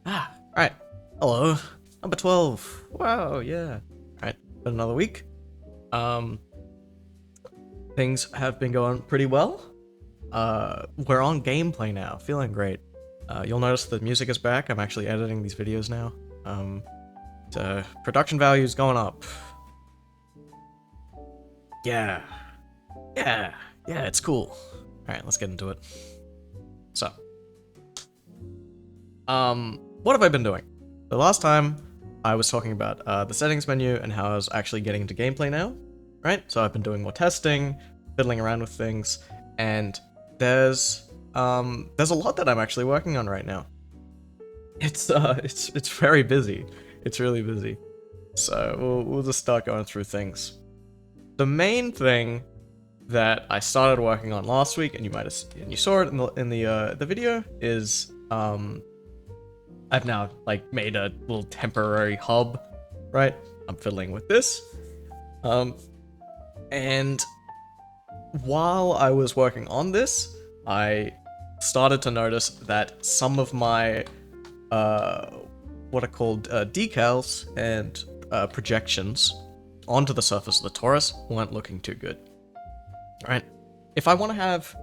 Alright. Hello. Number 12. Wow, yeah. Alright, been another week. Things have been going pretty well. We're on gameplay now, feeling great. You'll notice the music is back. I'm actually editing these videos now. So production value is going up. Yeah. Yeah, it's cool. Alright, let's get into it. So. What have I been doing? The last time I was talking about the settings menu and how I was actually getting into gameplay now, right? So I've been doing more testing, fiddling around with things, and there's a lot that I'm actually working on right now. It's very busy. It's really busy. So we'll just start going through things. The main thing that I started working on last week, and you saw it in the video, is I've now made a little temporary hub, right? I'm fiddling with this. And while I was working on this, I started to notice that some of my what are called decals and projections onto the surface of the torus weren't looking too good. Right? If I want to have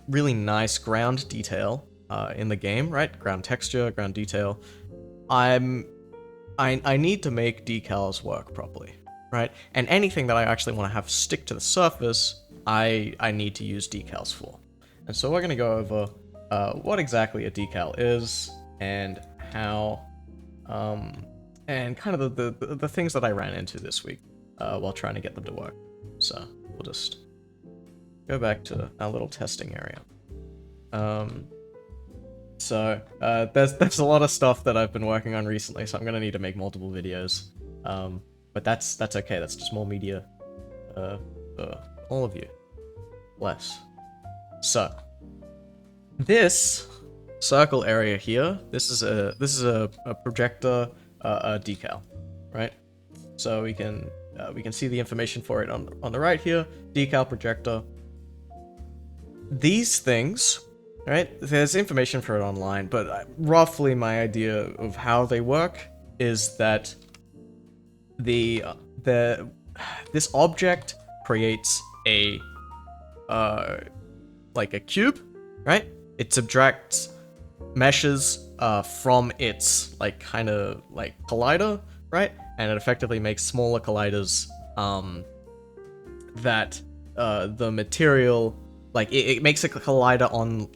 really nice ground detail in the game, right? Ground texture, ground detail. I need to make decals work properly, right? And anything that I actually want to have stick to the surface, I need to use decals for. And so we're going to go over what exactly a decal is and how, and kind of the things that I ran into this week while trying to get them to work. So we'll just go back to our little testing area. So there's a lot of stuff that I've been working on recently, so I'm gonna need to make multiple videos. But that's okay. That's just more media for all of you. Bless. So this circle area here, this is a projector decal, right? So we can see the information for it on the right here. Decal projector. These things. Right, there's information for it online, but roughly my idea of how they work is that this object creates a cube, right? It subtracts meshes from its collider, right? And it effectively makes smaller colliders that the material. It makes a collider on,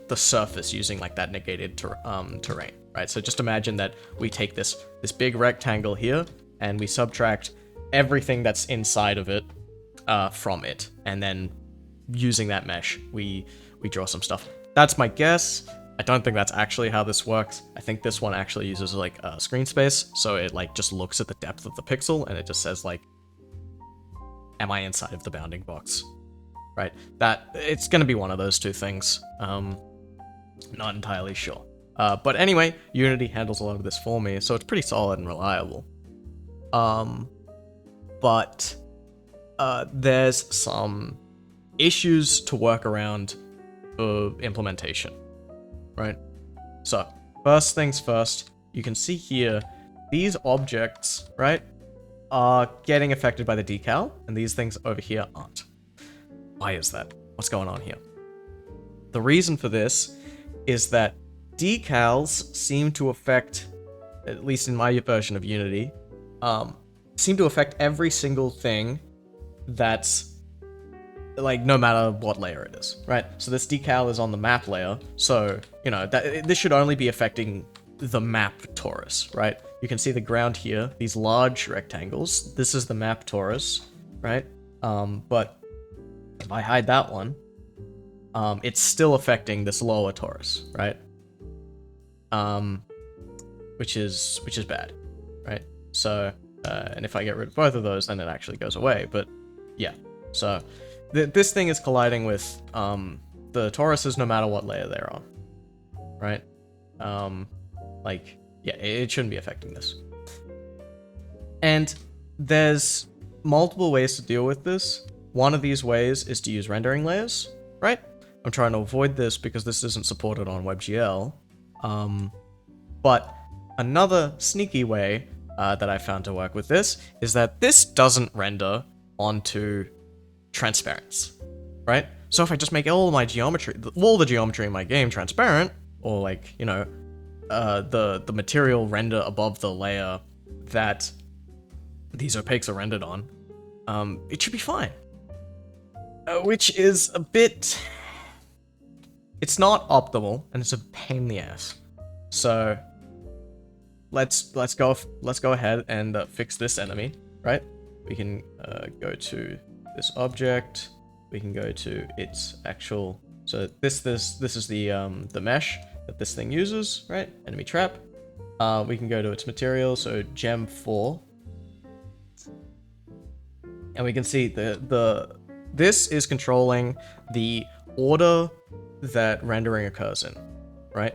the surface using, that negated terrain, right? So just imagine that we take this big rectangle here, and we subtract everything that's inside of it from it, and then using that mesh, we draw some stuff. That's my guess. I don't think that's actually how this works. I think this one actually uses, screen space, so it, just looks at the depth of the pixel, and it just says, am I inside of the bounding box? Right, that it's gonna be one of those two things. Not entirely sure. But anyway, Unity handles a lot of this for me, so it's pretty solid and reliable. But there's some issues to work around implementation, right? So first things first, you can see here these objects, right, are getting affected by the decal, and these things over here aren't. Why is that? What's going on here? The reason for this is that decals seem to affect, at least in my version of Unity, seem to affect every single thing that's, no matter what layer it is, right? So this decal is on the map layer, so, this should only be affecting the map torus, right? You can see the ground here, these large rectangles. This is the map torus, right? But if I hide that one, it's still affecting this lower torus, right? Which is bad, right? So, and if I get rid of both of those, then it actually goes away. But yeah, so this thing is colliding with the toruses no matter what layer they're on, right? Yeah, it shouldn't be affecting this. And there's multiple ways to deal with this. One of these ways is to use rendering layers, right? I'm trying to avoid this because this isn't supported on WEBGL. But another sneaky way that I found to work with this is that this doesn't render onto transparents, right? So if I just make all my geometry, all the geometry in my game transparent, or like, you know, the material render above the layer that these opaques are rendered on, it should be fine. Which is a bit... It's not optimal, and it's a pain in the ass. So let's go ahead and fix this enemy, right? We can go to this object. We can go to its actual. So this is the mesh that this thing uses, right? Enemy trap. We can go to its material. So gem 4, and we can see this is controlling the order that rendering occurs in, right?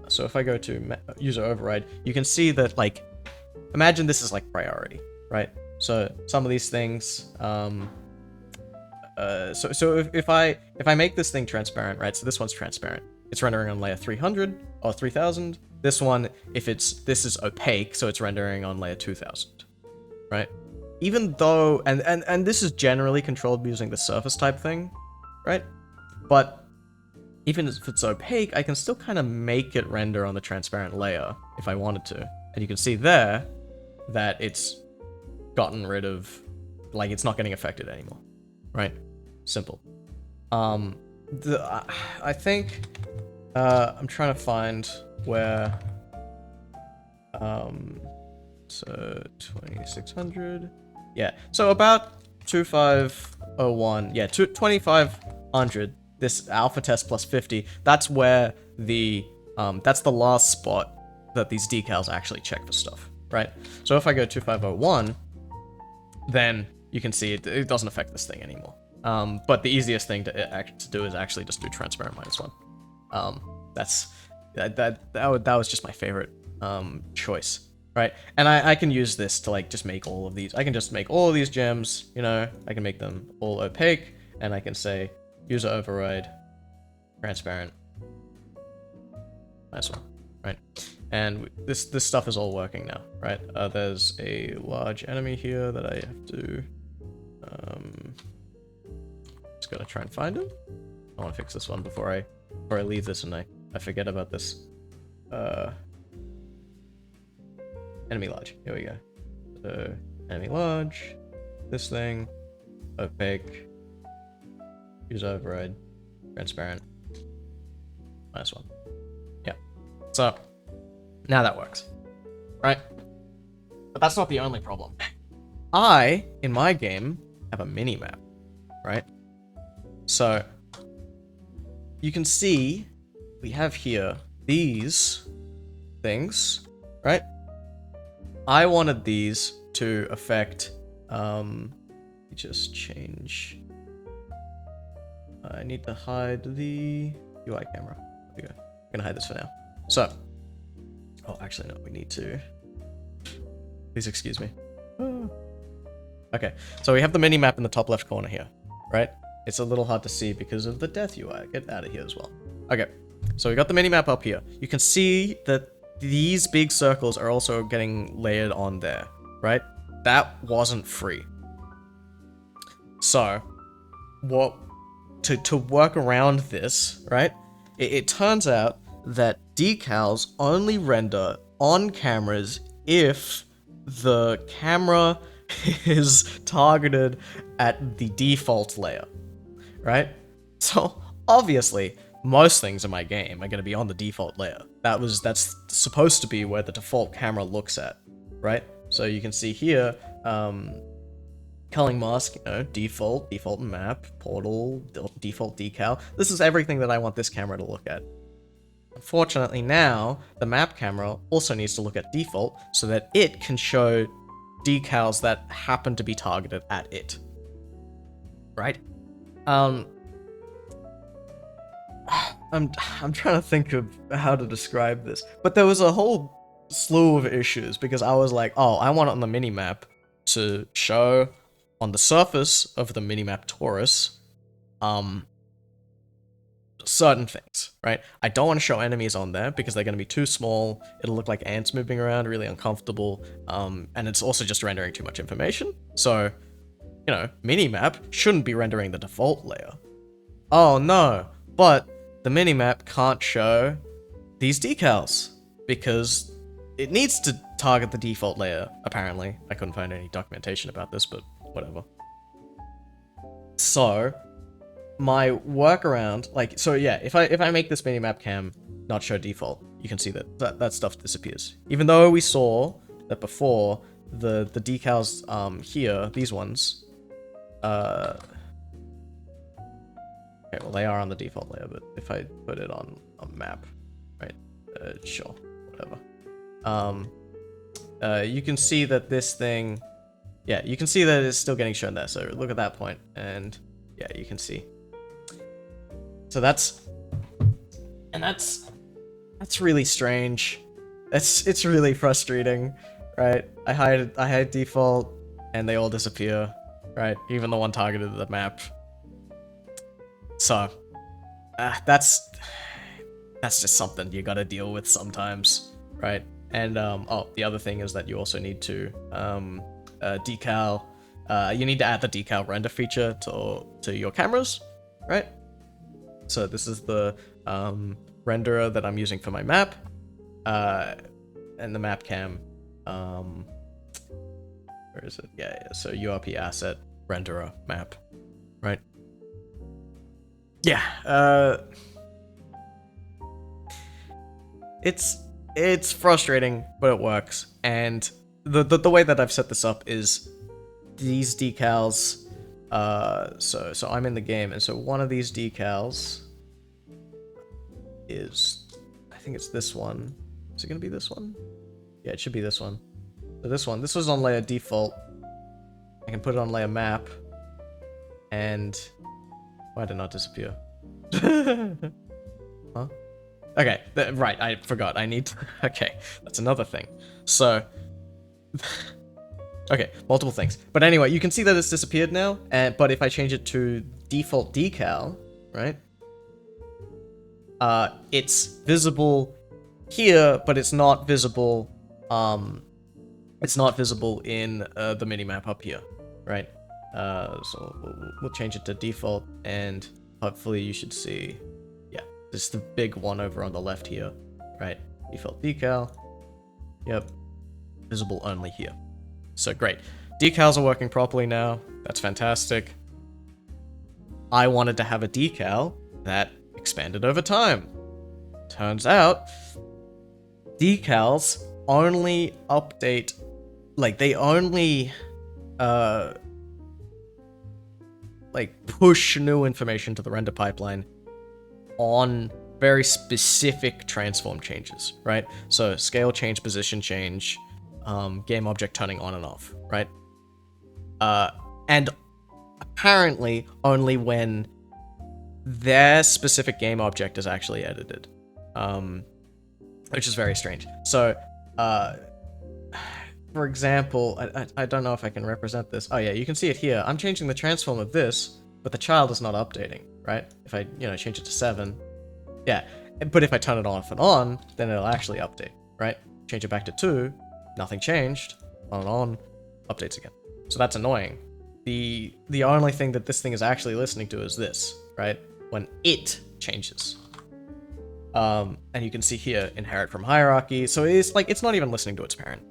So if I go to user override, you can see that, like, imagine this is like priority, right? So some of these things, so if I make this thing transparent, right? So this one's transparent. It's rendering on layer 300 or 3000. This one, this is opaque, so it's rendering on layer 2000, right? Even though, and this is generally controlled using the surface type thing, right? But even if it's opaque, I can still kind of make it render on the transparent layer if I wanted to. And you can see there that it's gotten rid of, like, it's not getting affected anymore, right? Simple. I think I'm trying to find where, so 2600, yeah, so about 2501, yeah, 2500. This alpha test plus 50, that's where that's the last spot that these decals actually check for stuff, right? So if I go 2501, then you can see it doesn't affect this thing anymore. But the easiest thing to do is actually just do transparent -1. That was just my favorite choice, right? And I can use this to, like, just make all of these. I can just make all of these gems, you know, I can make them all opaque, and I can say user override, transparent, nice one, right? And this stuff is all working now, right? There's a large enemy here that I have to, just gotta try and find him. I want to fix this one before I leave this and I forget about this. Enemy large, here we go. So enemy large, this thing, opaque, use override, transparent, -1. Yeah. So now that works, right? But that's not the only problem. In my game, have a mini-map, right? So you can see we have here these things, right? I wanted these to affect, just change. I need to hide the UI camera. There we go. I'm gonna hide this for now. So, oh, actually no, we need to. Please excuse me. Okay, so we have the mini map in the top left corner here, right? It's a little hard to see because of the death UI. Get out of here as well. Okay, so we got the mini map up here. You can see that these big circles are also getting layered on there, right? That wasn't free. So, to work around this, right? It turns out that decals only render on cameras if the camera is targeted at the default layer, right? So obviously, most things in my game are going to be on the default layer. That's supposed to be where the default camera looks at, right? So you can see here, culling mask, you know, default map, portal, default decal. This is everything that I want this camera to look at. Unfortunately now, the map camera also needs to look at default so that it can show decals that happen to be targeted at it. Right? I'm trying to think of how to describe this. But there was a whole slew of issues because I was like, oh, I want it on the minimap to show on the surface of the minimap torus, certain things, right? I don't want to show enemies on there because they're going to be too small. It'll look like ants moving around, really uncomfortable. And it's also just rendering too much information. So, you know, minimap shouldn't be rendering the default layer. Oh no, but the minimap can't show these decals because it needs to target the default layer, apparently. I couldn't find any documentation about this, but whatever. So, my workaround, like, so yeah, if I make this minimap cam not show default, you can see that stuff disappears. Even though we saw that before, the decals here, these ones, okay, well they are on the default layer, but if I put it on a map, right, sure, whatever. You can see that this thing, yeah, you can see that it's still getting shown there. So look at that point, and yeah, you can see. So that's really strange. It's really frustrating, right? I hide default, and they all disappear, right? Even the one targeted at the map. So that's just something you gotta deal with sometimes, right? And oh, the other thing is that you also need to decal. You need to add the decal render feature to your cameras, right? So this is the renderer that I'm using for my map, and the map cam. Where is it? Yeah. So URP asset renderer map, right? Yeah. It's frustrating, but it works. And the way that I've set this up is these decals. So I'm in the game, and so one of these decals is, I think it's this one. Is it gonna be this one? Yeah, it should be this one. So this was on layer default. I can put it on layer map, and why did it not disappear? Huh? Okay, right, I forgot. I need to, okay, that's another thing. So, okay, multiple things. But anyway, you can see that it's disappeared now, but if I change it to default decal, right? It's visible here, but it's not visible, it's not visible in the minimap up here, right? So we'll change it to default, and hopefully you should see, yeah, this is the big one over on the left here, right? Default decal, yep, visible only here. So great. Decals are working properly now. That's fantastic. I wanted to have a decal that expanded over time. Turns out, decals only update, like they only, like push new information to the render pipeline on very specific transform changes, right? So scale change, position change, game object turning on and off, right? And apparently only when their specific game object is actually edited, which is very strange. So, for example, I don't know if I can represent this. Oh yeah, you can see it here. I'm changing the transform of this, but the child is not updating, right? If I, change it to 7, yeah. But if I turn it off and on, then it'll actually update, right? Change it back to 2, nothing changed, on and on, updates again. So that's annoying. The only thing that this thing is actually listening to is this, right? When it changes. And you can see here, inherit from hierarchy. So it's like, it's not even listening to its parent,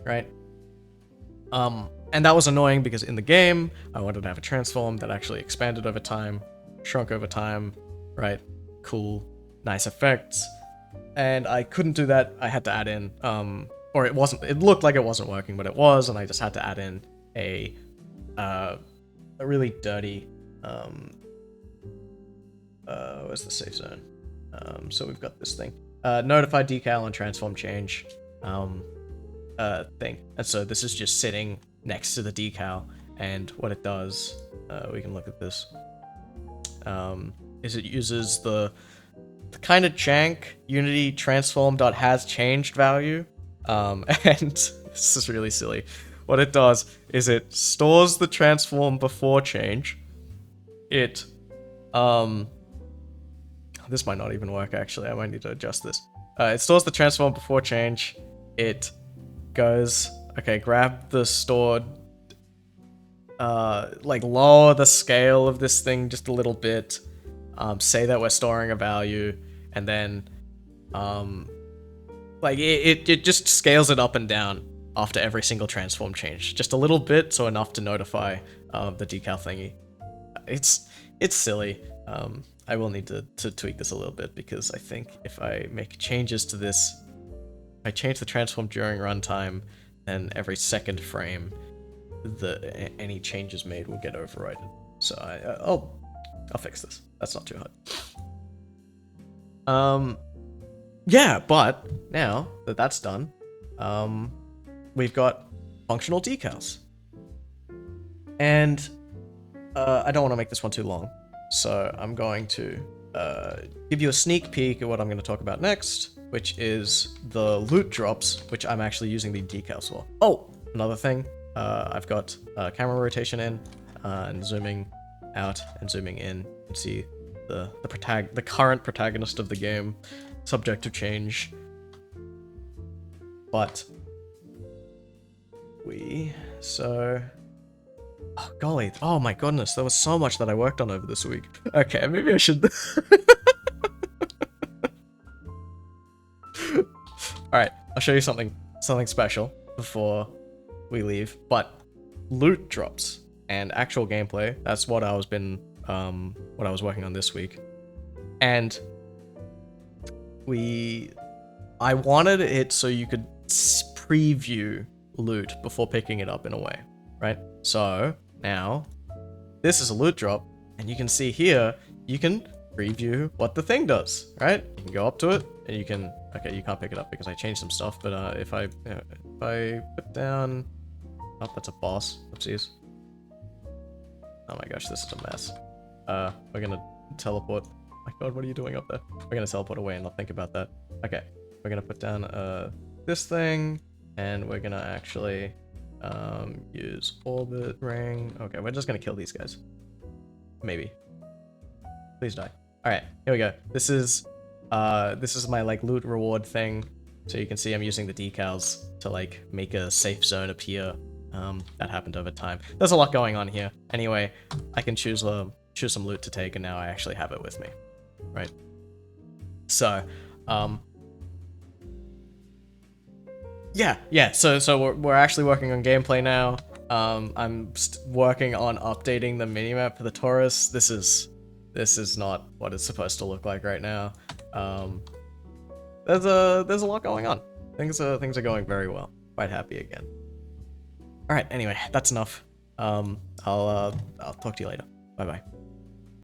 right? And that was annoying because in the game, I wanted to have a transform that actually expanded over time, shrunk over time, right? Cool, nice effects. And I couldn't do that. I had to add in, or it looked like it wasn't working, but it was, and I just had to add in a really dirty, where's the safe zone? So we've got this thing, notify decal and transform change, thing. And so this is just sitting next to the decal, and what it does, we can look at this, is it uses the kind of jank unity transform.hasChanged value, and this is really silly. What it does is it stores the transform before change. It this might not even work actually. I might need to adjust this. It stores the transform before change. It goes, okay, grab the stored, like lower the scale of this thing just a little bit. Say that we're storing a value, and then, like it just scales it up and down after every single transform change. Just a little bit, so enough to notify the decal thingy. It's silly. I will need to tweak this a little bit, because I think if I make changes to this, if I change the transform during runtime, then every second frame, any changes made will get overridden. So I'll fix this. That's not too hard. Yeah, but now that that's done, we've got functional decals. And I don't want to make this one too long, so I'm going to give you a sneak peek at what I'm going to talk about next, which is the loot drops, which I'm actually using the decals for. Oh, another thing, I've got camera rotation in, and zooming out and zooming in. You can see the current protagonist of the game, subject to change. But oh, golly, oh my goodness, there was so much that I worked on over this week. Okay, maybe I should... Alright, I'll show you something special before we leave. But loot drops and actual gameplay, that's what I was working on this week. And I wanted it so you could preview loot before picking it up in a way, right? So now this is a loot drop, and you can see here, you can preview what the thing does, right? You can go up to it, and you can, okay, you can't pick it up because I changed some stuff, but if I put down, oh, that's a boss, oopsies. Oh my gosh, this is a mess. We're gonna teleport. Oh my god, what are you doing up there? We're gonna teleport away and not think about that. Okay, we're gonna put down this thing, and we're gonna actually use orbit ring. Okay, we're just gonna kill these guys. Maybe. Please die. Alright, here we go. This is my like loot reward thing. So you can see I'm using the decals to like make a safe zone appear. That happened over time. There's a lot going on here. Anyway, I can choose some loot to take, and now I actually have it with me. Right? So, yeah. So we're actually working on gameplay now. I'm working on updating the minimap for the Taurus. This is not what it's supposed to look like right now. There's a lot going on. Things are going very well. Quite happy again. All right. Anyway, that's enough. I'll talk to you later. Bye bye.